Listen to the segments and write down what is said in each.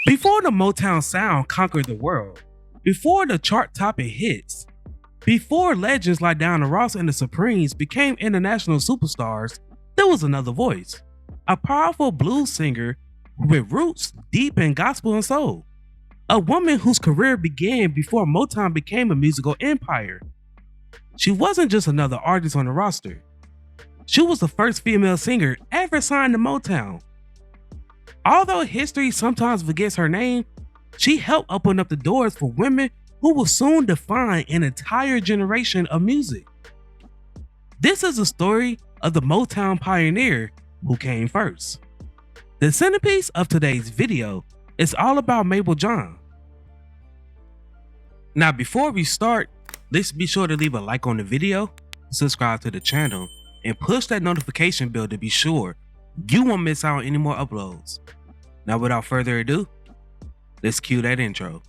Before the Motown sound conquered the world, before the chart-topping hits, before legends like Diana Ross and the Supremes became international superstars, there was another voice, a powerful blues singer with roots deep in gospel and soul, a woman whose career began before Motown became a musical empire. She wasn't just another artist on the roster. She was the first female singer ever signed to Motown. Although history sometimes forgets her name, she helped open up the doors for women who will soon define an entire generation of music. This is the story of the Motown pioneer who came first. The centerpiece of today's video is all about Mabel John. Now before we start, let's be sure to leave a like on the video, subscribe to the channel, and push that notification bell to be sure you won't miss out on any more uploads. Now without further ado, let's cue that intro.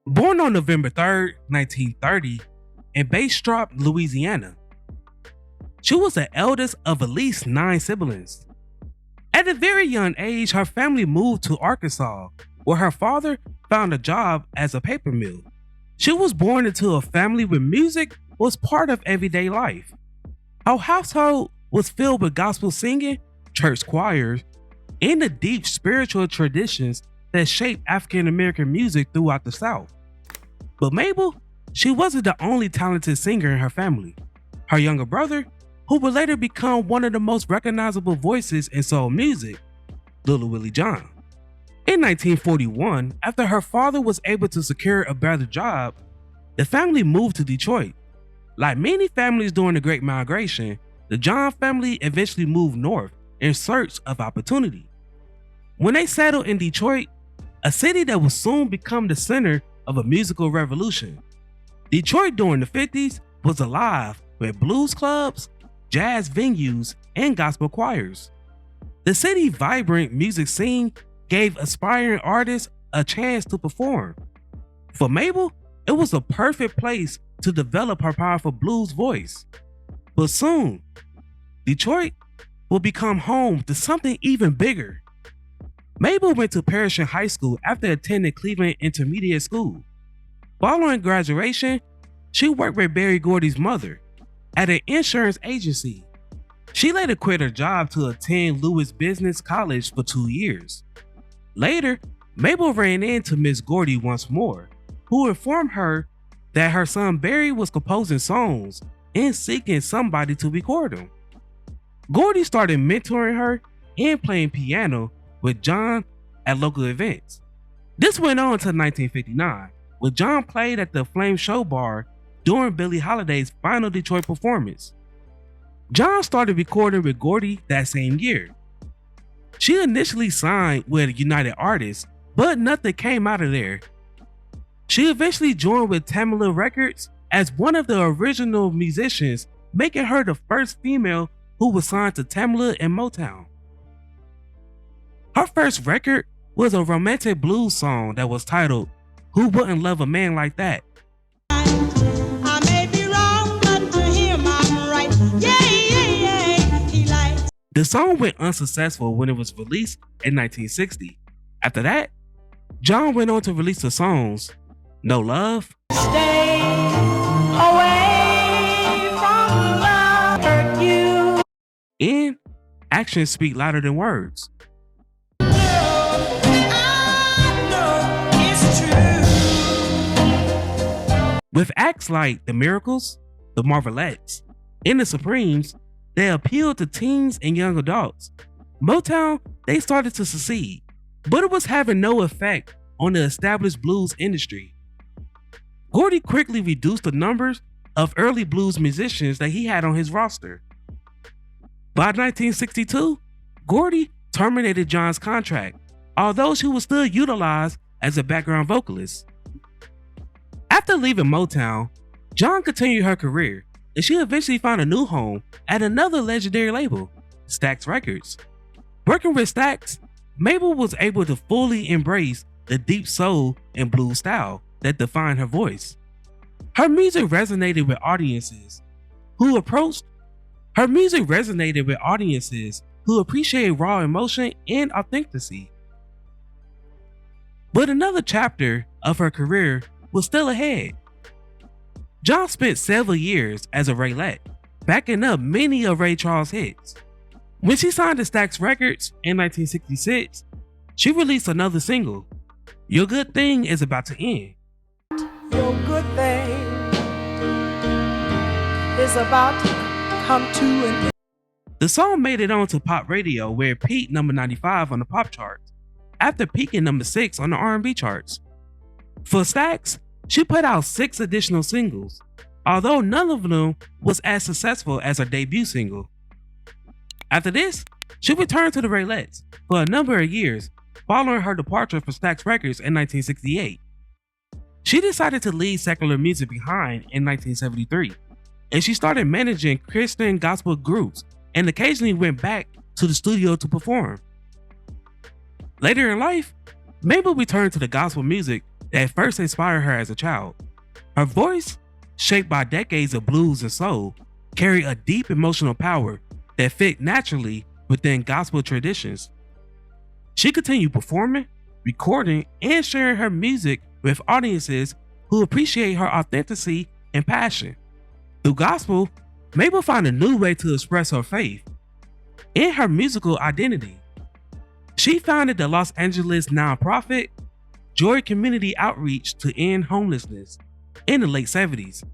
Born on November 3rd, 1930 in Bastrop, Louisiana, she was the eldest of at least 9 siblings. At a very young age, her family moved to Arkansas, where her father found a job as a paper mill. She was born into a family where music was part of everyday life. Her household was filled with gospel singing, church choirs, and the deep spiritual traditions that shaped African American music throughout the South. But Mabel, she wasn't the only talented singer in her family. Her younger brother, who would later become one of the most recognizable voices in soul music, Little Willie John. In 1941, after her father was able to secure a better job, the family moved to Detroit. Like many families during the Great Migration, the John family eventually moved north in search of opportunity. When they settled in Detroit, a city that would soon become the center of a musical revolution, Detroit during the 50s was alive with blues clubs, jazz venues, and gospel choirs. The city's vibrant music scene gave aspiring artists a chance to perform. For Mabel, it was a perfect place to develop her powerful blues voice. But soon, Detroit will become home to something even bigger. Mabel went to Parrish High School after attending Cleveland Intermediate School. Following graduation, she worked with Berry Gordy's mother at an insurance agency. She later quit her job to attend Lewis Business College for 2 years. Later, Mabel ran into Miss Gordy once more, who informed her that her son Barry was composing songs and seeking somebody to record them. Gordy started mentoring her and playing piano with John at local events. This went on until 1959, when John played at the Flame Show Bar during Billie Holiday's final Detroit performance. John started recording with Gordy that same year. She initially signed with United Artists, but nothing came out of there. She eventually joined with Tamla Records as one of the original musicians, making her the first female who was signed to Tamla and Motown. Her first record was a romantic blues song that was titled "Who Wouldn't Love a Man Like That?" I may be wrong, but to him I'm right. Yeah. He likes. The song went unsuccessful when it was released in 1960. After that, John went on to release the songs "No Love," Stay away from love, hurt you. and "Actions Speak Louder Than Words." With acts like The Miracles, The Marvelettes, and The Supremes, they appealed to teens and young adults. Motown, they started to succeed, but it was having no effect on the established blues industry. Gordy quickly reduced the numbers of early blues musicians that he had on his roster. By 1962, Gordy terminated John's contract, although she was still utilized as a background vocalist. After leaving Motown, John continued her career, and she eventually found a new home at another legendary label, Stax Records. Working with Stax, Mabel was able to fully embrace the deep soul and blues style that defined her voice. Her music resonated with audiences who appreciate raw emotion and authenticity. But another chapter of her career was still ahead. John spent several years as a Raylette, backing up many of Ray Charles' hits. When she signed to Stax Records in 1966, she released another single, Your Good Thing Is About to End. Your good thing is about to come to an end. The song made it onto pop radio, where it peaked number 95 on the pop charts, after peaking number 6 on the R&B charts. For Stax, she put out 6 additional singles, although none of them was as successful as her debut single. After this, she returned to the Raylettes for a number of years, following her departure from Stax Records in 1968. She decided to leave secular music behind in 1973, and she started managing Christian gospel groups and occasionally went back to the studio to perform. Later in life, Mabel returned to the gospel music that first inspired her as a child. Her voice, shaped by decades of blues and soul, carried a deep emotional power that fit naturally within gospel traditions. She continued performing, recording, and sharing her music with audiences who appreciate her authenticity and passion. Through gospel, Mabel found a new way to express her faith and her musical identity. She founded the Los Angeles nonprofit Joy Community Outreach to end homelessness in the late 70s,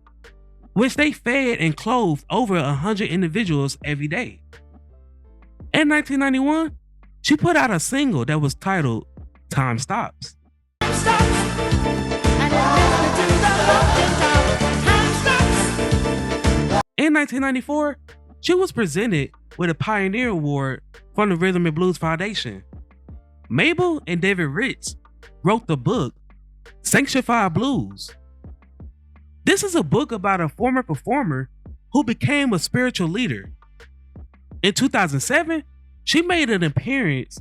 which they fed and clothed over 100 individuals every day. In 1991, she put out a single that was titled Time Stops. In 1994, she was presented with a Pioneer Award from the Rhythm and Blues Foundation. Mabel and David Ritz wrote the book Sanctified Blues. This is a book about a former performer who became a spiritual leader. In 2007, she made an appearance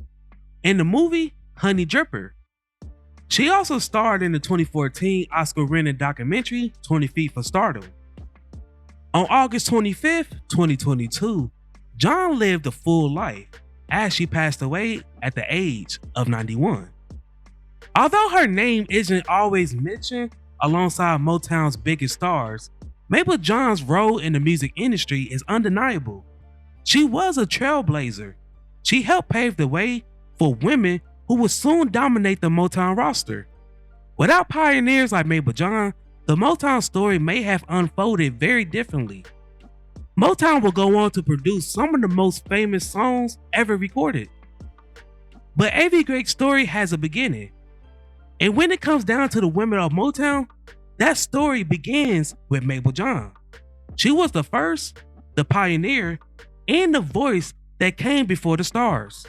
in the movie Honey Dripper. She also starred in the 2014 Oscar-winning documentary 20 Feet for Stardom. On August 25th, 2022, John lived a full life as she passed away at the age of 91. Although her name isn't always mentioned alongside Motown's biggest stars, Mabel John's role in the music industry is undeniable. She was a trailblazer. She helped pave the way for women who would soon dominate the Motown roster. Without pioneers like Mabel John, the Motown story may have unfolded very differently. Motown will go on to produce some of the most famous songs ever recorded. But every great story has a beginning. And when it comes down to the women of Motown, that story begins with Mabel John. She was the first, the pioneer, and the voice that came before the stars.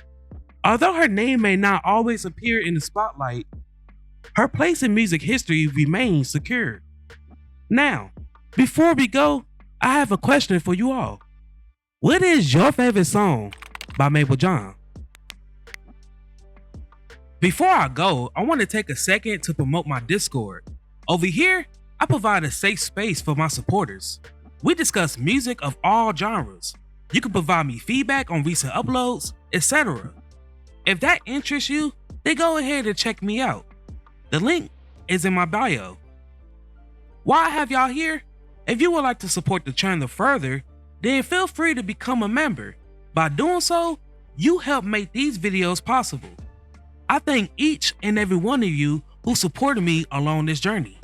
Although her name may not always appear in the spotlight, her place in music history remains secure. Now, before we go, I have a question for you all. What is your favorite song by Mabel John? Before I go, I want to take a second to promote my Discord. Over here, I provide a safe space for my supporters. We discuss music of all genres. You can provide me feedback on recent uploads, etc. If that interests you, then go ahead and check me out. The link is in my bio. While I have y'all here, if you would like to support the channel further, then feel free to become a member. By doing so, you help make these videos possible. I thank each and every one of you who supported me along this journey.